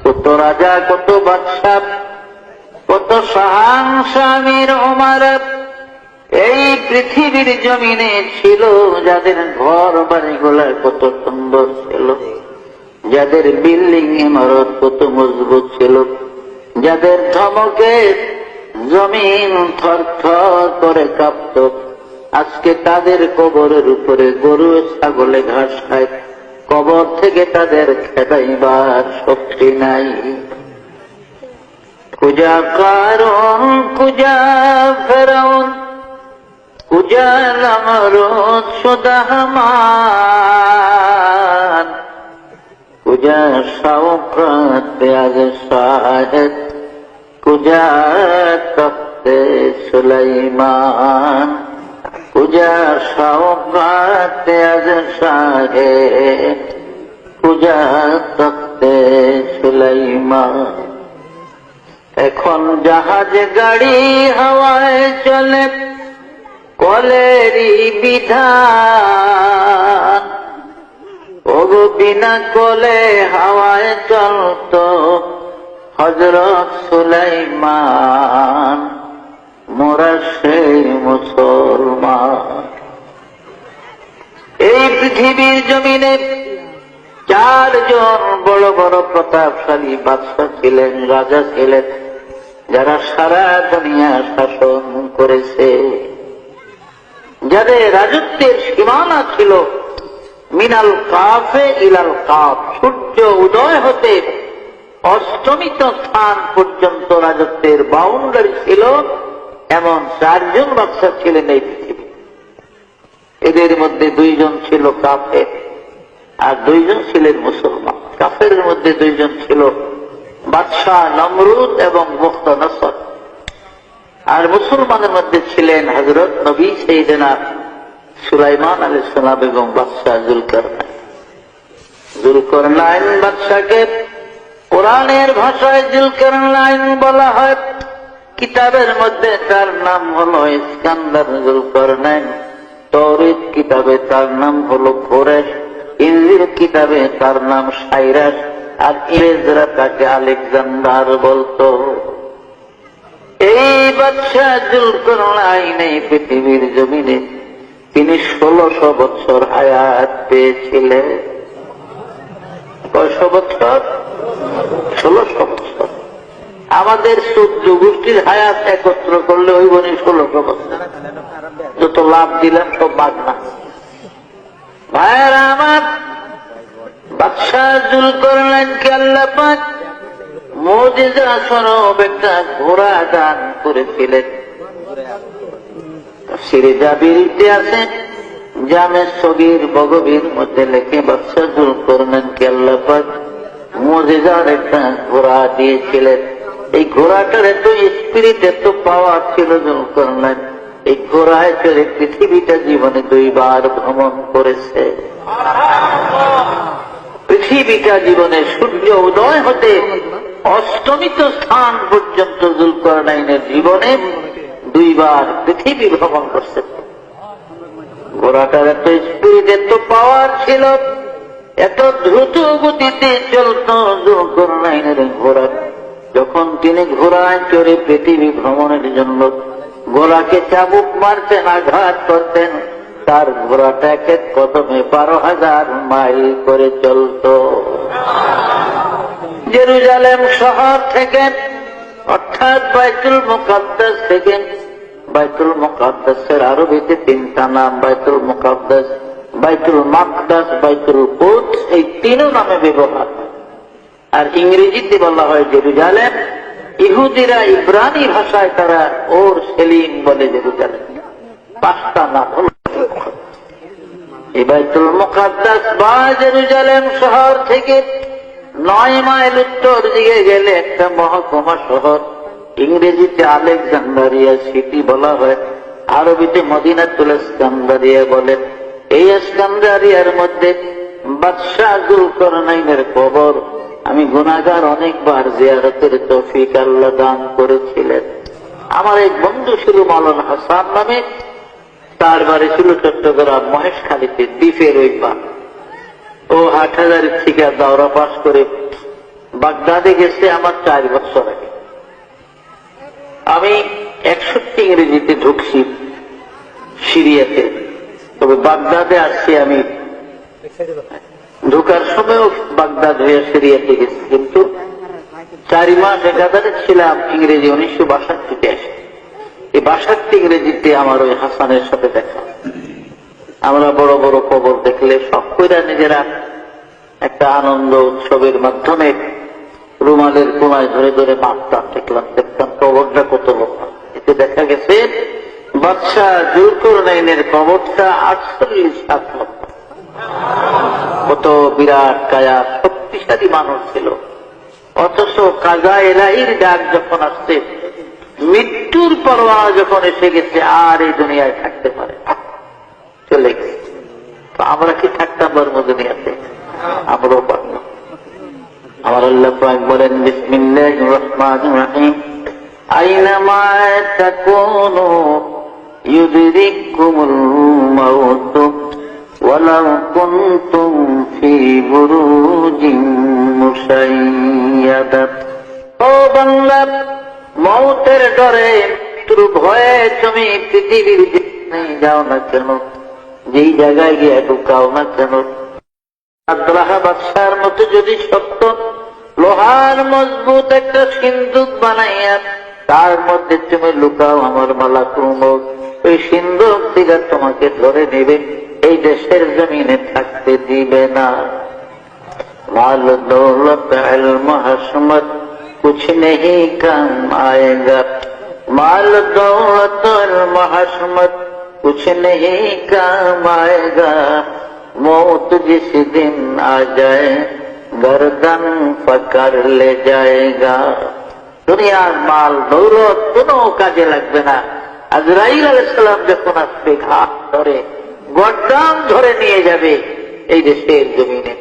কত রাজা, কত বাদশাহ, কত শাহানশামীর ওমরাত এই পৃথিবীর জমিনে ছিল, যাদের ঘর বাড়িগুলা কত সুন্দর ছিল, যাদের বিল্ডিং ইমারত কত মজবুত ছিল, যাদের ধমকে জমিন থরথর করে কাঁপত, আজকে তাদের কবরের উপরে গরু ছাগলে ঘাস খায়, কবর থেকে তাদের খেদাইবার শক্তি নাই। কুজা কারণ, কুজা ফেরাউন, কুজা নমরুদ সুদাহমান, কুজা শাওকত পেয়াজ শাহেদ, কুজা তখতে সুলাইমান, কুজা শাওকত পেয়াজ শাহেদ, কুজা তখতে সুলাইমান। এখন জাহাজ গাড়ি হাওয়ায় চলে, কলেরই বিধান, ওগো বিনা কলে হাওয়ায় চলত হযরত সুলাইমান, মোরা সেই মুসলমান। এই পৃথিবীর জমিনে 4 জন বড় বড় প্রতাপশালী বাদশা ছিলেন, রাজা ছিলেন, যারা সারা দুনিয়া শাসন করেছে, যাদের রাজত্বের সীমানা ছিল মিনাল কাফে ইলাল কাফ, সূর্য উদয় হতে অস্তমিত স্থান পর্যন্ত রাজত্বের বাউন্ডারি ছিল। এমন 4 জন বাদশা ছিলেন এই পৃথিবী। এদের মধ্যে 2 জন ছিল কাফের আর 2 জন ছিলেন মুসলমান। কাফের মধ্যে 2 জন ছিল বাদশাহ নমরুদ এবং মুখতানসর, আর মুসলমানের মধ্যে ছিলেন হযরত নবী সাইয়েদনা সুলাইমান আলাইহিস সালাম এবং বাদশাহ জুলকারনাইন। জুলকারনাইন বাদশাকে কোরআনের ভাষায় জুলকারনাইন বলা হয়, কিতাবের মধ্যে তার নাম হলো ইস্কান্দার জুলকারনাইন, তৌরাত কিতাবে তার নাম হলো কোরেশ, ইনজিল কিতাবে তার নাম সাইরাস, আর ইংরেজরা তাকে আলেকজান্ডার বলতো। এই বাদশাহ জুলকারনাইন এই পৃথিবীর জমিনে তিনি 1600 বছর হায়াত পেয়েছিলেন। কয়শো বছর? 1600 বছর। আমাদের 14 গোষ্ঠীর হায়াত একত্র করলে ওই বনি 1600 বছর। যত লাভ দিলাম সব বাগনা। ভাইয়েরা আমার, বাদশাহ জুলকারনাইনকে আল্লাহ পাক মুজিজা স্বরূপ একটা ঘোড়া দান করেছিলেন। তাফসীরে জাবিরিতে আছে, জামে সগীর বগবীর মধ্যে লেখে বাদশাহ জুলকারনাইনকে আল্লাহ পাক মুজিজার একটা ঘোড়া দিয়েছিলেন। এই ঘোড়াটার এত স্পিরিট, এত পাওয়ার ছিল জুলকারনাইন, এই ঘোড়ায় চড়ে পৃথিবীটা জীবনে 2 বার ভ্রমণ করেছে। পৃথিবীটা জীবনে সূর্য উদয় হতে অস্তমিত স্থান পর্যন্ত জুলকারনাইনের জীবনে 2 বার পৃথিবী ভ্রমণ করছে। ঘোড়াটার এত স্পিড, এত পাওয়ার ছিল, এত দ্রুত গতিতে চলত জুলকারনাইনের ঘোড়া। যখন তিনি ঘোড়ায় চড়ে পৃথিবী ভ্রমণের জন্য ঘোড়াকে চাবুক মারতেন, আঘাত করতেন, তার ঘোড়াটা এক এক কদমে 12,000 মাইল করে চলত। জেরুজালেম শহর থেকে, অর্থাৎ বাইতুল মুকাদ্দাস থেকে, বাইতুল মুকাদ্দাসের আরবিতে 3টা নাম, বাইতুল মুকাদ্দাস, বাইতুল মাকদাস, বাইতুল কুদস, এই 3 নামে ব্যবহার। আর ইংরেজিতে বলা হয় জেরুজালেম। ইহুদিরা ইব্রানি ভাষায় তারা ওর সেলিম বলে জেরুজালেম। 5টা নাম হল। এই বাইতুল মুকাদ্দাস বা জেরুজালেম শহর থেকে 9 মাইল উত্তর দিকে গেলে একটা মহকুমা শহর, ইংরেজিতে আলেকজান্ডারিয়া সিটি বলা হয়, আরবিতে মদিনাতুল ইস্কান্দারিয়া বলে। এই ইস্কান্দারিয়ার মধ্যে বাদশাহ জুলকারনাইনের কবর আমি গুনাহগার অনেকবার জিয়ারতের তৌফিক আল্লাহ দান করেছিলেন। আমার এক বন্ধু ছিল মাওলানা হাসান নামে, তার বাড়ি ছিল চট্টগ্রাম মহেশখালীতে, দ্বীপের ওই পার। ও হাটহাজারী থেকে দাওরা পাস করে বাগদাদে গেছে আমার 4 বছর আগে। আমি 61 ইংরেজিতে ঢুকছি সিরিয়াতে, তবে বাগদাদে আসছি আমি ঢোকার সময়ও বাগদাদ হয়ে সিরিয়াতে গেছি, কিন্তু 4 মাস একাধারে ছিলাম ইংরেজি 1962-তে আসে। এই 62 ইংরেজিতে আমার ওই হাসানের সাথে দেখা। আমরা বড় বড় কবর দেখলে সব কইরা নিজেরা একটা আনন্দ উৎসবের মাধ্যমে রুমালের কোনায় ধরে ধরে মাপটা দেখতাম কবরটা কত লম্বা। এতে দেখা গেছে বাদশাহ জুলকারনাইনের কবরটা 48 হাত লম্বা। কত বিরাট কায়া, শক্তিশালী মানুষ ছিল। অথচ কাজা এলাহির ডাক যখন আসছে, মৃত্যুর পরোয়ানা যখন এসে গেছে, আর এই দুনিয়ায় থাকতে পারে না, চলে গেছে। তো আমরা কি থাকতাম বর্ম দুনিয়াতে? আমরাও পারল। আমার আল্লাহ পাক বলেন, বিসমিল্লাহির রহমানির রহিম, আইনামা তাকুনু ইউদরিকুমুল মাউত ওয়ালাউ কুনতুম ফি বুরুজিন মুশাইয়াদা। ও বান্দা, মৌতের ডরে, মৃত্যুর ভয়ে তুমি পৃথিবীর যেখানে যাও না কেন, যেই জায়গায় গিয়ে ঢুকাও না কেন, আব্দুল্লাহ বাদশার মতো যদি সত্য লোহার মজবুত একটা সিন্দুক বানাইয়া তার মধ্যে তুমি লুকাও, আমার মালাকুল মউত ওই সিন্দুক থেকে তোমাকে ধরে নেবে, এই দেশের জমিনে থাকতে দিবে না। মাল দৌলত ইলম হশমত कुछ नहीं काम आएगा, माल दौलत और महशमत कुछ नहीं काम आएगा, मौत जिस दिन आ जाए गर्दन पकड़ ले जाएगा। দুনিয়ার মাল দৌলত কোনো কাজে লাগবে না। আজরাইল আলাইহিস সালাম যখন আসবে, ঘাট ধরে গর্দান ধরে নিয়ে যাবে, এই দেশের জমিনে